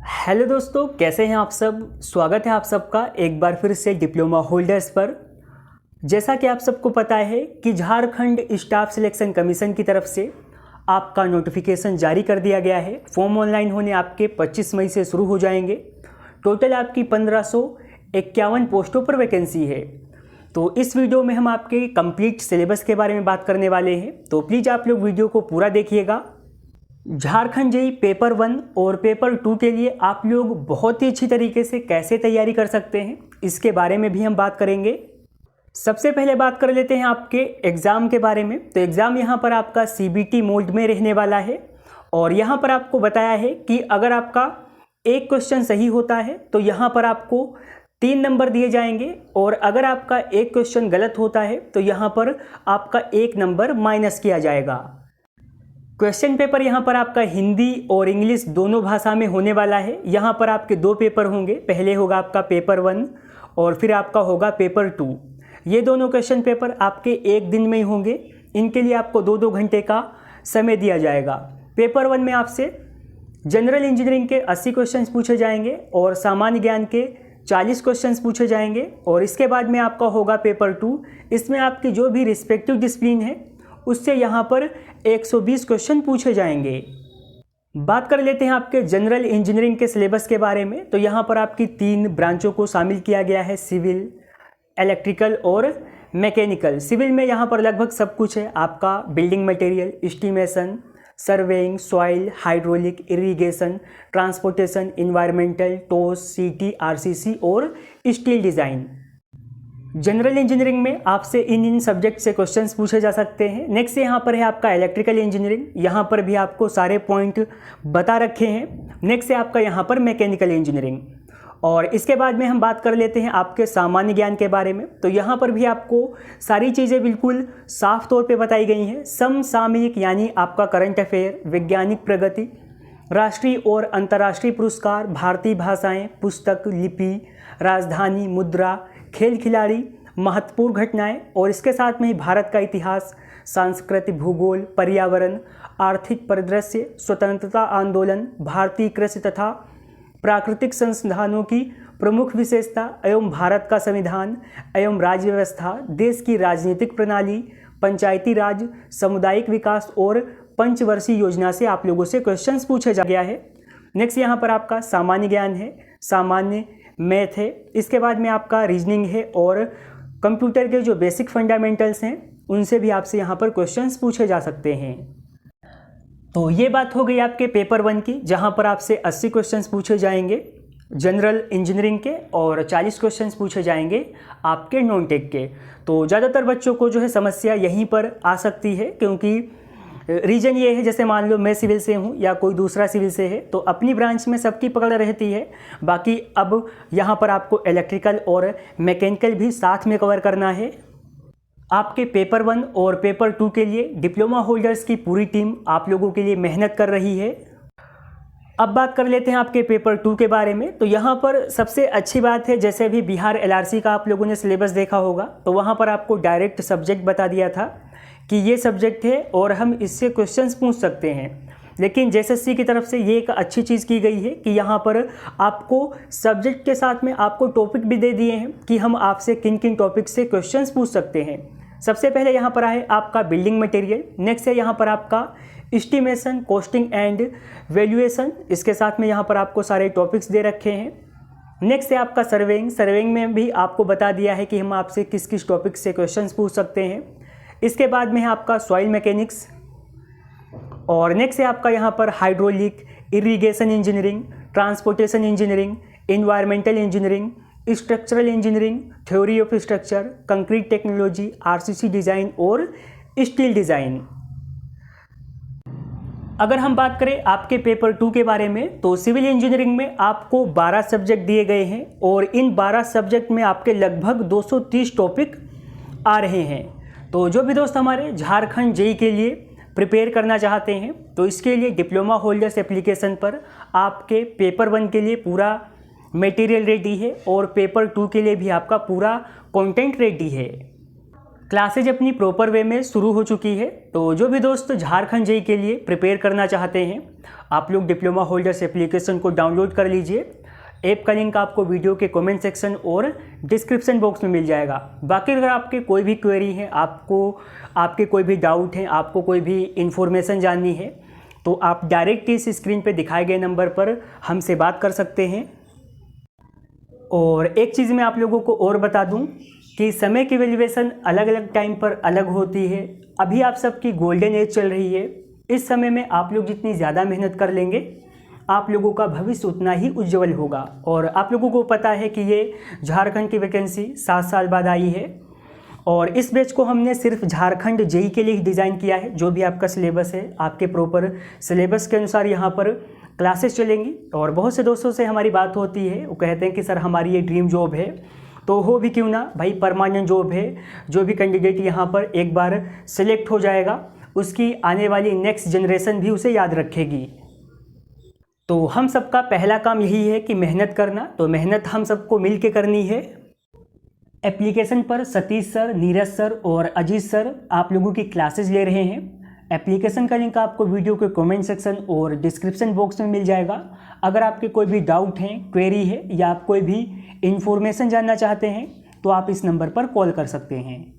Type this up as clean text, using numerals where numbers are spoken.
Hello दोस्तों, कैसे हैं आप सब। स्वागत है आप सबका एक बार फिर से डिप्लोमा होल्डर्स पर। जैसा कि आप सबको पता है कि झारखंड स्टाफ सिलेक्शन कमीशन की तरफ से आपका नोटिफिकेशन जारी कर दिया गया है। फॉर्म ऑनलाइन होने आपके 25 मई से शुरू हो जाएंगे। टोटल आपकी 1551 पोस्टों पर वैकेंसी है। तो इस वीडियो में हम आपके कंप्लीट सिलेबस के बारे में बात करने वाले हैं, तो प्लीज़ आप लोग वीडियो को पूरा देखिएगा। झारखंड जेईई पेपर 1 और पेपर 2 के लिए आप लोग बहुत ही अच्छी तरीके से कैसे तैयारी कर सकते हैं, इसके बारे में भी हम बात करेंगे। सबसे पहले बात कर लेते हैं आपके एग्ज़ाम के बारे में। तो एग्ज़ाम यहाँ पर आपका सीबीटी मोड में रहने वाला है और यहाँ पर आपको बताया है कि अगर आपका एक क्वेश्चन सही होता है तो यहाँ पर आपको 3 नंबर दिए जाएंगे और अगर आपका एक क्वेश्चन गलत होता है तो यहाँ पर आपका 1 नंबर माइनस किया जाएगा। क्वेश्चन पेपर यहाँ पर आपका हिंदी और इंग्लिश दोनों भाषा में होने वाला है। यहाँ पर आपके 2 पेपर होंगे, पहले होगा आपका पेपर 1 और फिर आपका होगा पेपर 2। ये दोनों क्वेश्चन पेपर आपके एक दिन में ही होंगे। इनके लिए आपको 2-2 घंटे का समय दिया जाएगा। पेपर 1 में आपसे जनरल इंजीनियरिंग के 80 क्वेश्चंस पूछे जाएंगे और सामान्य ज्ञान के 40 क्वेश्चंस पूछे जाएंगे और इसके बाद में आपका होगा पेपर 2। इसमें आपकी जो भी रिस्पेक्टिव डिसिप्लिन है उससे यहाँ पर 120 क्वेश्चन पूछे जाएंगे। बात कर लेते हैं आपके जनरल इंजीनियरिंग के सिलेबस के बारे में। तो यहाँ पर आपकी 3 ब्रांचों को शामिल किया गया है, सिविल, इलेक्ट्रिकल और मैकेनिकल। सिविल में यहाँ पर लगभग सब कुछ है आपका, building material, estimation, surveying, soil, hydraulic, irrigation, transportation, environmental, टोस, सीटी, आरसीसी और स्टील डिज़ाइन। जनरल इंजीनियरिंग में आपसे इन सब्जेक्ट से क्वेश्चंस पूछे जा सकते हैं। नेक्स्ट यहाँ पर है आपका इलेक्ट्रिकल इंजीनियरिंग, यहाँ पर भी आपको सारे पॉइंट बता रखे हैं। नेक्स्ट है आपका यहाँ पर मैकेनिकल इंजीनियरिंग और इसके बाद में हम बात कर लेते हैं आपके सामान्य ज्ञान के बारे में। तो यहाँ पर भी आपको सारी चीज़ें बिल्कुल साफ तौर पर बताई गई हैं। समसामयिक यानी आपका करंट अफेयर, वैज्ञानिक प्रगति, राष्ट्रीय और अंतर्राष्ट्रीय पुरस्कार, भारतीय भाषाएँ, पुस्तक, लिपि, राजधानी, मुद्रा, खेल खिलाड़ी, महत्वपूर्ण घटनाएं और इसके साथ में ही भारत का इतिहास, सांस्कृतिक, भूगोल, पर्यावरण, आर्थिक परिदृश्य, स्वतंत्रता आंदोलन, भारतीय कृषि तथा प्राकृतिक संसाधनों की प्रमुख विशेषता एवं भारत का संविधान एवं राज्य व्यवस्था, देश की राजनीतिक प्रणाली, पंचायती राज, सामुदायिक विकास और पंचवर्षीय योजना से आप लोगों से क्वेश्चंस पूछे जा गया है। नेक्स्ट यहाँ पर आपका सामान्य ज्ञान है, सामान्य मैथ है, इसके बाद में आपका रीजनिंग है और कंप्यूटर के जो बेसिक फंडामेंटल्स हैं उनसे भी आपसे यहाँ पर क्वेश्चंस पूछे जा सकते हैं। तो ये बात हो गई आपके पेपर 1 की, जहाँ पर आपसे 80 क्वेश्चंस पूछे जाएंगे जनरल इंजीनियरिंग के और 40 क्वेश्चंस पूछे जाएंगे आपके नॉन टेक के। तो ज़्यादातर बच्चों को जो है समस्या यहीं पर आ सकती है, क्योंकि रीजन ये है, जैसे मान लो मैं सिविल से हूँ या कोई दूसरा सिविल से है तो अपनी ब्रांच में सबकी पकड़ रहती है। बाकी अब यहाँ पर आपको इलेक्ट्रिकल और मैकेनिकल भी साथ में कवर करना है। आपके पेपर 1 और पेपर 2 के लिए डिप्लोमा होल्डर्स की पूरी टीम आप लोगों के लिए मेहनत कर रही है। अब बात कर लेते हैं आपके पेपर 2 के बारे में। तो यहाँ पर सबसे अच्छी बात है, जैसे भी बिहार एलआरसी का आप लोगों ने सिलेबस देखा होगा तो वहाँ पर आपको डायरेक्ट सब्जेक्ट बता दिया था कि ये सब्जेक्ट है और हम इससे क्वेश्चंस पूछ सकते हैं। लेकिन जेएसएससी की तरफ से ये एक अच्छी चीज़ की गई है कि यहाँ पर आपको सब्जेक्ट के साथ में आपको टॉपिक भी दे दिए हैं कि हम आपसे किन किन टॉपिक से क्वेश्चंस पूछ सकते हैं। सबसे पहले यहाँ पर है आपका बिल्डिंग मटेरियल, नेक्स्ट है यहाँ पर आपका एस्टिमेशन, कॉस्टिंग एंड वैल्यूएशन, इसके साथ में यहाँ पर आपको सारे टॉपिक्स दे रखे हैं। नेक्स्ट है आपका सर्वेइंग, सर्वेइंग में भी आपको बता दिया है कि हम आपसे किस किस टॉपिक से क्वेश्चंस पूछ सकते हैं। इसके बाद में है आपका सॉइल मैकेनिक्स और नेक्स्ट है आपका यहाँ पर hydraulic, irrigation engineering, transportation engineering, environmental engineering, structural engineering, theory of structure, concrete technology, RCC design और स्टील डिज़ाइन। अगर हम बात करें आपके पेपर 2 के बारे में तो सिविल इंजीनियरिंग में आपको 12 सब्जेक्ट दिए गए हैं और इन 12 सब्जेक्ट में आपके लगभग 230 टॉपिक आ रहे हैं। तो जो भी दोस्त हमारे झारखंड जेईई के लिए प्रिपेयर करना चाहते हैं तो इसके लिए डिप्लोमा होल्डर्स एप्लीकेशन पर आपके पेपर 1 के लिए पूरा मटेरियल रेडी है और पेपर 2 के लिए भी आपका पूरा कंटेंट रेडी है। क्लासेज अपनी प्रॉपर वे में शुरू हो चुकी है। तो जो भी दोस्त झारखंड जेईई के लिए प्रिपेयर करना चाहते हैं, आप लोग डिप्लोमा होल्डर्स एप्लीकेशन को डाउनलोड कर लीजिए। ऐप का लिंक आपको वीडियो के कमेंट सेक्शन और डिस्क्रिप्शन बॉक्स में मिल जाएगा। बाकी अगर आपके कोई भी क्वेरी है, आपके कोई भी डाउट है, आपको कोई भी इन्फॉर्मेशन जाननी है, तो आप डायरेक्ट इस स्क्रीन पे दिखाए गए नंबर पर हमसे बात कर सकते हैं। और एक चीज़ मैं आप लोगों को और बता दूं कि समय की वैल्यूएशन अलग अलग टाइम पर अलग होती है। अभी आप सबकी गोल्डन एज चल रही है। इस समय में आप लोग जितनी ज़्यादा मेहनत कर लेंगे, आप लोगों का भविष्य उतना ही उज्जवल होगा। और आप लोगों को पता है कि ये झारखंड की वैकेंसी 7 साल बाद आई है और इस बैच को हमने सिर्फ झारखंड जेईई के लिए डिज़ाइन किया है। जो भी आपका सिलेबस है, आपके प्रॉपर सिलेबस के अनुसार यहाँ पर क्लासेस चलेंगी। और बहुत से दोस्तों से हमारी बात होती है, वो कहते हैं कि सर हमारी ये ड्रीम जॉब है, तो हो भी क्यों ना भाई, परमानेंट जॉब है। जो भी कैंडिडेट यहाँ पर एक बार सिलेक्ट हो जाएगा, उसकी आने वाली नेक्स्ट जनरेशन भी उसे याद रखेगी। तो हम सबका पहला काम यही है कि मेहनत करना। तो मेहनत हम सबको मिल के करनी है। एप्लीकेशन पर सतीश सर, नीरज सर और अजीत सर आप लोगों की क्लासेस ले रहे हैं। एप्लीकेशन का लिंक आपको वीडियो के कमेंट सेक्शन और डिस्क्रिप्शन बॉक्स में मिल जाएगा। अगर आपके कोई भी डाउट है, क्वेरी है या आप कोई भी इन्फॉर्मेशन जानना चाहते हैं तो आप इस नंबर पर कॉल कर सकते हैं।